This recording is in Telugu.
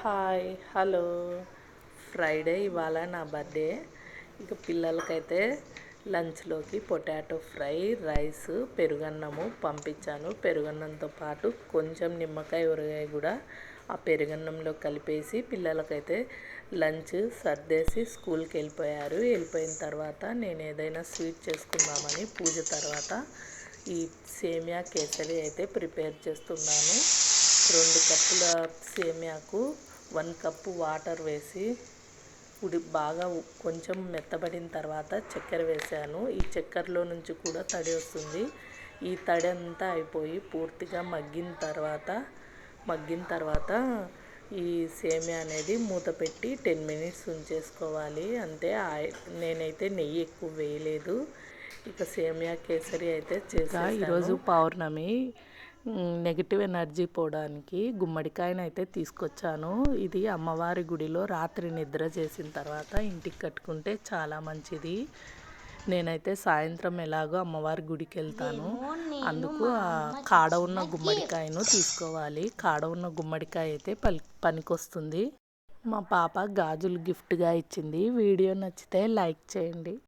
హాయ్ హలో ఫ్రైడే ఇవాళ నా బర్త్డే. ఇక పిల్లలకైతే లంచ్లోకి పొటాటో ఫ్రై, రైస్, పెరుగన్నము పంపించాను. పెరుగన్నంతో పాటు కొంచెం నిమ్మకాయ ఊరగాయ కూడా ఆ పెరుగన్నంలో కలిపేసి పిల్లలకైతే లంచ్ సర్దేసి స్కూల్కి వెళ్ళిపోయారు. వెళ్ళిపోయిన తర్వాత నేను ఏదైనా స్వీట్ చేసుకుందామని పూజ తర్వాత ఈ సేమియా కేసరి అయితే ప్రిపేర్ చేస్తున్నాను. 2 కప్పుల సేమియాకు 1 కప్పు వాటర్ వేసి బాగా కొంచెం మెత్తబడిన తర్వాత చక్కెర వేసాను. ఈ చక్కెరలో నుంచి కూడా తడి వస్తుంది. ఈ తడి అంతా అయిపోయి పూర్తిగా మగ్గిన తర్వాత ఈ సేమియా అనేది మూత పెట్టి 10 మినిట్స్ ఉంచేసుకోవాలి. అంతే. నేనైతే నెయ్యి ఎక్కువ వేయలేదు. ఇక సేమియా కేసరి అయితే చేసాను. ఈరోజు పౌర్ణమి, నెగిటివ్ ఎనర్జీ పోవడానికి గుమ్మడికాయను అయితే తీసుకొచ్చాను. ఇది అమ్మవారి గుడిలో రాత్రి నిద్ర చేసిన తర్వాత ఇంటికి కట్టుకుంటే చాలా మంచిది. నేనైతే సాయంత్రం ఎలాగో అమ్మవారి గుడికి వెళ్తాను. అందుకు కాడ ఉన్న గుమ్మడికాయను తీసుకోవాలి. కాడ ఉన్న గుమ్మడికాయ అయితే పనికొస్తుంది. మా పాప గాజులు గిఫ్ట్గా ఇచ్చింది. వీడియో నచ్చితే లైక్ చేయండి.